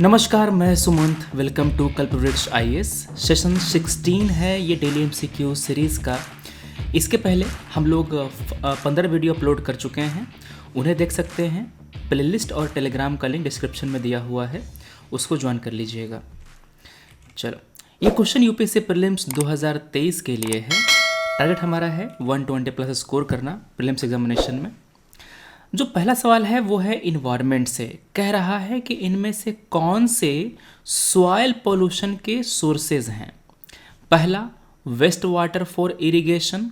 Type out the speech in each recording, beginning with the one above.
नमस्कार, मैं Sumant. Welcome to Kalpavriksha IAS. Session 16 है ये डेली एमसीक्यू सीरीज़ का। इसके पहले हम लोग 15 वीडियो अपलोड कर चुके हैं, उन्हें देख सकते हैं। प्लेलिस्ट और टेलीग्राम का लिंक डिस्क्रिप्शन में दिया हुआ है, उसको ज्वाइन कर लीजिएगा। चलो, ये क्वेश्चन यूपीएससी प्रीलिम्स 2023 के लिए है। टारगेट हमारा है 120 प्लस स्कोर करना प्रीलिम्स एग्जामिनेशन में। जो पहला सवाल है वो है इन्वायरमेंट से। कह रहा है कि इनमें से कौन से सॉइल पोल्यूशन के सोर्सेज हैं। पहला, वेस्ट वाटर फॉर इरिगेशन।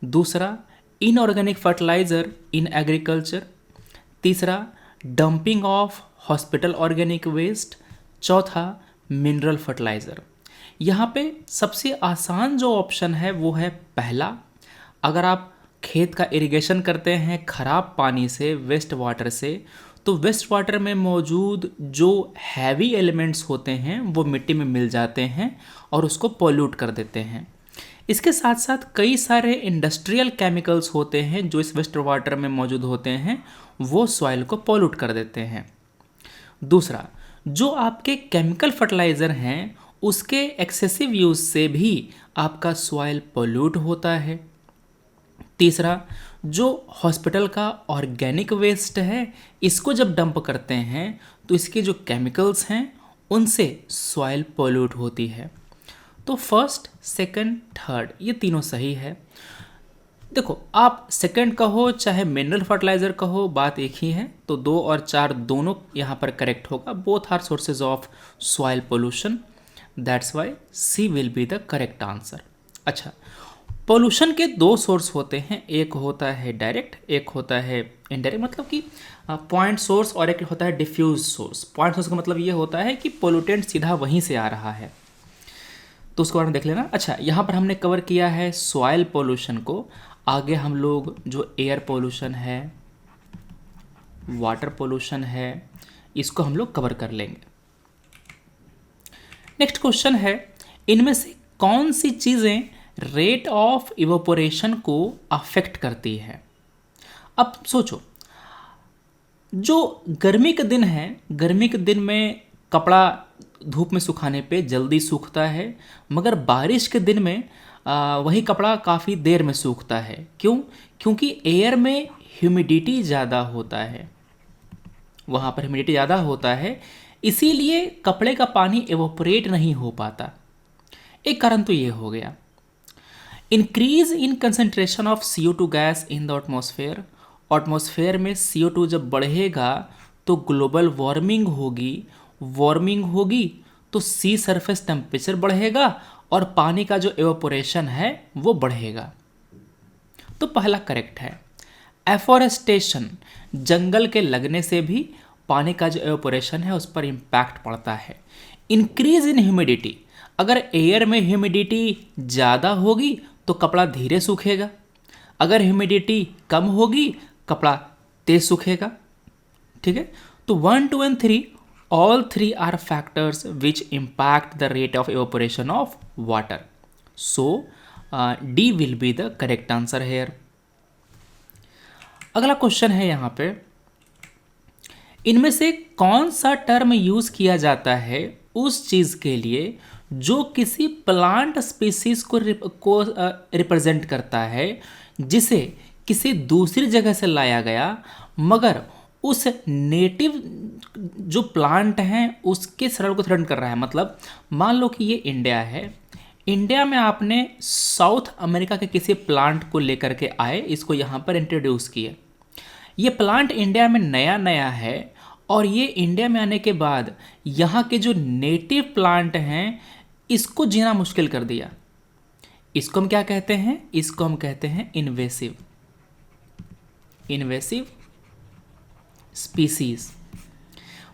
दूसरा, इनऑर्गेनिक फर्टिलाइजर इन एग्रीकल्चर। तीसरा, dumping of hospital organic waste. चौथा, मिनरल फर्टिलाइजर। यहाँ पे सबसे आसान जो ऑप्शन है वो है पहला। अगर आप खेत का इरिगेशन करते हैं खराब पानी से, वेस्ट वाटर से, तो वेस्ट वाटर में मौजूद जो हैवी एलिमेंट्स होते हैं वो मिट्टी में मिल जाते हैं और उसको पोल्यूट कर देते हैं। इसके साथ साथ कई सारे इंडस्ट्रियल केमिकल्स होते हैं जो इस वेस्ट वाटर में मौजूद होते हैं, वो सॉइल को पोल्यूट कर देते हैं। दूसरा, जो आपके केमिकल फर्टिलाइज़र हैं उसके एक्सेसिव यूज़ से भी आपका सॉइल पोल्यूट होता है। तीसरा, जो हॉस्पिटल का ऑर्गेनिक वेस्ट है इसको जब डंप करते हैं तो इसके जो केमिकल्स हैं उनसे सॉइल पोल्यूट होती है। तो फर्स्ट, सेकंड, थर्ड ये तीनों सही है। देखो, आप सेकंड कहो चाहे मिनरल फर्टिलाइजर कहो, बात एक ही है। तो 2 और 4 दोनों यहाँ पर करेक्ट होगा। Both are sources of soil pollution, that's why C will be the correct answer. अच्छा, पोल्यूशन के 2 सोर्स होते हैं, एक होता है डायरेक्ट, एक होता है इनडायरेक्ट। मतलब कि पॉइंट सोर्स और एक होता है डिफ्यूज सोर्स। पॉइंट सोर्स का मतलब ये होता है कि पोल्यूटेंट सीधा वहीं से आ रहा है, तो उसके बारे में देख लेना। अच्छा, यहाँ पर हमने कवर किया है सॉइल पोल्यूशन को। आगे हम लोग जो एयर पोल्यूशन है, वाटर पोल्यूशन है, इसको हम लोग कवर कर लेंगे। नेक्स्ट क्वेश्चन है, इनमें से कौन सी चीज़ें रेट ऑफ इवोपोरेशन को अफेक्ट करती है। अब सोचो, जो गर्मी के दिन है, गर्मी के दिन में कपड़ा धूप में सुखाने पे जल्दी सूखता है, मगर बारिश के दिन में वही कपड़ा काफ़ी देर में सूखता है। क्यों? क्योंकि एयर में ह्यूमिडिटी ज़्यादा होता है, वहाँ पर ह्यूमिडिटी ज़्यादा होता है, इसीलिए कपड़े का पानी एवोपरेट नहीं हो पाता। एक कारण तो ये हो गया। Increase in concentration of CO2 gas in the atmosphere. Atmosphere में CO2 जब बढ़ेगा तो ग्लोबल वार्मिंग होगी तो सी सरफेस टेम्परेचर बढ़ेगा और पानी का जो एवापोरेशन है वो बढ़ेगा। तो पहला करेक्ट है। एफॉरेस्टेशन, जंगल के लगने से भी पानी का जो एवापोरेशन है उस पर इम्पैक्ट पड़ता है। इंक्रीज इन ह्यूमिडिटी, अगर एयर में ह्यूमिडिटी ज़्यादा होगी तो कपड़ा धीरे सूखेगा, अगर ह्यूमिडिटी कम होगी कपड़ा तेज सूखेगा। ठीक है, तो 1, 2 and 3 all 3 are factors which impact the rate of evaporation of water. So D will be the correct answer here. अगला क्वेश्चन है यहाँ पे, इनमें से कौन सा टर्म यूज किया जाता है उस चीज के लिए जो किसी प्लांट स्पीसीज को रिप्रेजेंट करता है, जिसे किसी दूसरी जगह से लाया गया मगर उस नेटिव जो प्लांट हैं उसके सरल को थ्रेटन कर रहा है। मतलब मान लो कि ये इंडिया है, इंडिया में आपने साउथ अमेरिका के किसी प्लांट को लेकर के आए, इसको यहाँ पर इंट्रोड्यूस किए। ये प्लांट इंडिया में नया नया है और ये इंडिया में आने के बाद यहाँ के जो नेटिव प्लांट हैं इसको जीना मुश्किल कर दिया। इसको हम क्या कहते हैं? इसको हम कहते हैं इन्वेसिव स्पीसीज।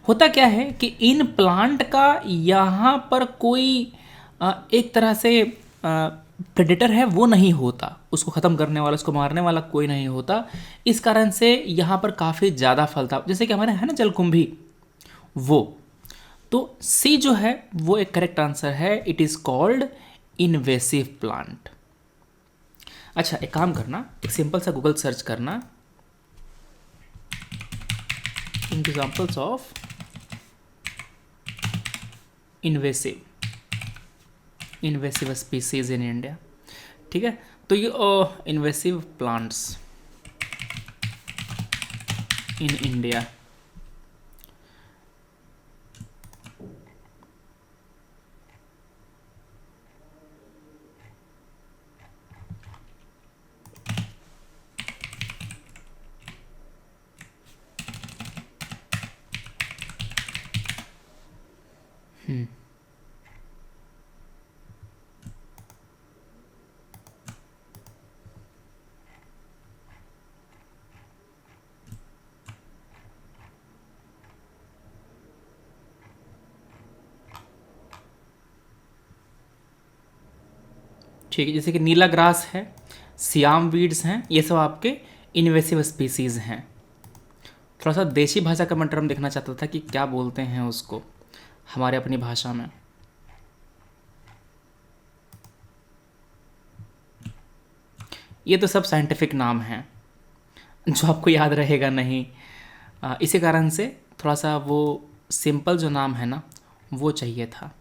होता क्या है कि इन प्लांट का यहाँ पर कोई एक तरह से प्रेडेटर है वो नहीं होता, उसको ख़त्म करने वाला, उसको मारने वाला कोई नहीं होता। इस कारण से यहाँ पर काफ़ी ज़्यादा फलता, जैसे कि हमारे है ना जलकुंभी, वो। तो सी जो है वो एक करेक्ट आंसर है। It is called invasive plant. अच्छा, एक काम करना, एक सिंपल सा गूगल सर्च करना, examples of invasive species in India. ठीक है, तो ये इन्वेसिव प्लांट्स इन इंडिया। ठीक है, जैसे कि नीला ग्रास है, सियाम वीड्स हैं, ये सब आपके इन्वेसिव स्पीसीज़ हैं। थोड़ा सा देशी भाषा का मैं टर्म देखना चाहता था कि क्या बोलते हैं उसको हमारे अपनी भाषा में। ये तो सब साइंटिफिक नाम हैं जो आपको याद रहेगा नहीं, इसी कारण से थोड़ा सा वो सिंपल जो नाम है ना वो चाहिए था।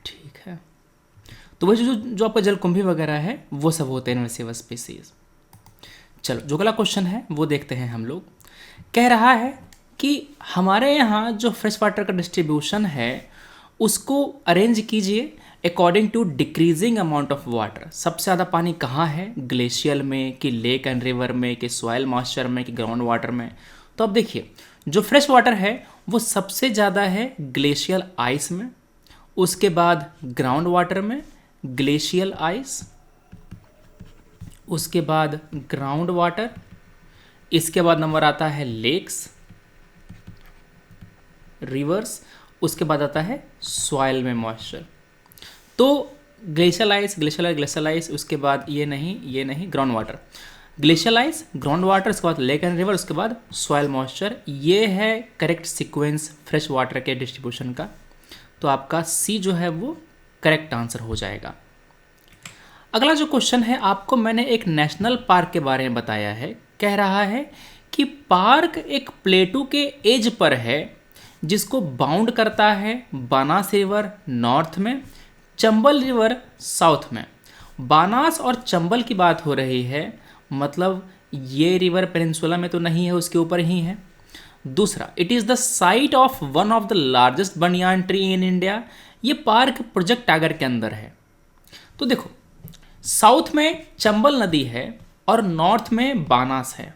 ठीक है, तो वही जो आपका जलकुंभी वगैरह है वो सब होते हैं इन्वेसिव स्पीसीज। चलो, जो अगला क्वेश्चन है वो देखते हैं हम लोग। कह रहा है कि हमारे यहाँ जो फ्रेश वाटर का डिस्ट्रीब्यूशन है उसको अरेंज कीजिए according to decreasing amount of water. सबसे ज़्यादा पानी कहाँ है, ग्लेशियल में कि लेक एंड रिवर में कि सॉइल मॉइस्चर में कि ग्राउंड वाटर में। तो अब देखिए, जो फ्रेश वाटर है वो सबसे ज़्यादा है ग्लेशियल आइस में, उसके बाद ग्राउंड वाटर में ग्लेशियल आइस, उसके बाद ग्राउंड वाटर, इसके बाद नंबर आता है लेक्स, रिवर्स, उसके बाद आता है सॉइल में मॉइस्चर। तो ग्लेशियल आइस, उसके बाद ये नहीं ground water, glacial ice, ground water, उसके बाद लेक एंड रिवर, उसके बाद सॉइल मॉइस्चर। ये है करेक्ट सीक्वेंस फ्रेश वाटर के डिस्ट्रीब्यूशन का। तो आपका सी जो है वो करेक्ट आंसर हो जाएगा। अगला जो क्वेश्चन है, आपको मैंने एक नेशनल पार्क के बारे में बताया है। कह रहा है कि पार्क एक प्लेटू के एज पर है जिसको बाउंड करता है बानास रिवर नॉर्थ में, चंबल रिवर साउथ में। बानास और चंबल की बात हो रही है, मतलब ये रिवर पेनिनसुला में तो नहीं है, उसके ऊपर ही है। दूसरा, it is the site of one of the largest banyan tree in India. ये पार्क प्रोजेक्ट टाइगर के अंदर है। तो देखो, साउथ में चंबल नदी है और नॉर्थ में बानास है।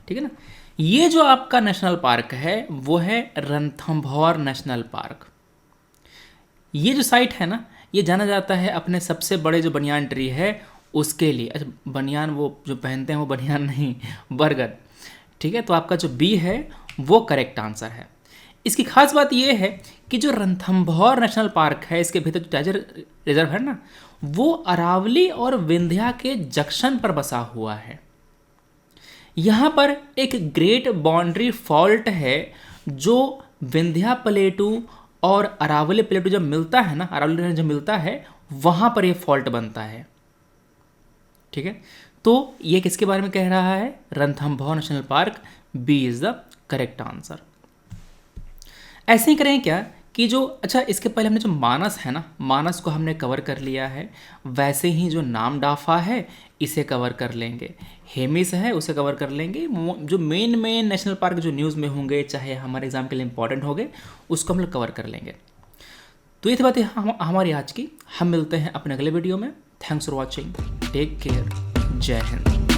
ठीक है ना। ये जो आपका नेशनल पार्क है वो है रणथंभौर नेशनल पार्क। ये जो साइट है ना, ये जाना जाता है अपने सबसे बड़े जो बनियान ट्री है उसके लिए। अच्छा, बनियान वो जो पहनते हैं वो बनियान नहीं, बरगद। ठीक है, तो आपका जो बी है वो करेक्ट आंसर है। इसकी खास बात ये है कि जो रणथंभौर नेशनल पार्क है, इसके भीतर जो टाइगर रिजर्व है ना, वो अरावली और विंध्या के जंक्शन पर बसा हुआ है। यहाँ पर एक ग्रेट बाउंड्री फॉल्ट है जो विंध्या प्लेटू और अरावली प्लेटू जब मिलता है ना, अरावली जब मिलता है वहाँ पर ये फॉल्ट बनता है। ठीक है, तो ये किसके बारे में कह रहा है, Ranthambore national park. B is the correct answer. ऐसे ही करें क्या कि जो, अच्छा इसके पहले हमने जो मानस है ना, मानस को हमने कवर कर लिया है, वैसे ही जो नामदाफा है इसे कवर कर लेंगे, हेमिस है उसे कवर कर लेंगे। जो मेन नेशनल पार्क जो न्यूज़ में होंगे, चाहे हमारे एग्जाम के लिए इंपॉर्टेंट होंगे, उसको हम लोग कवर कर लेंगे। तो ये थी बात हमारी आज की। हम मिलते हैं अपने अगले वीडियो में। Thanks for watching, take care, जय हिंद।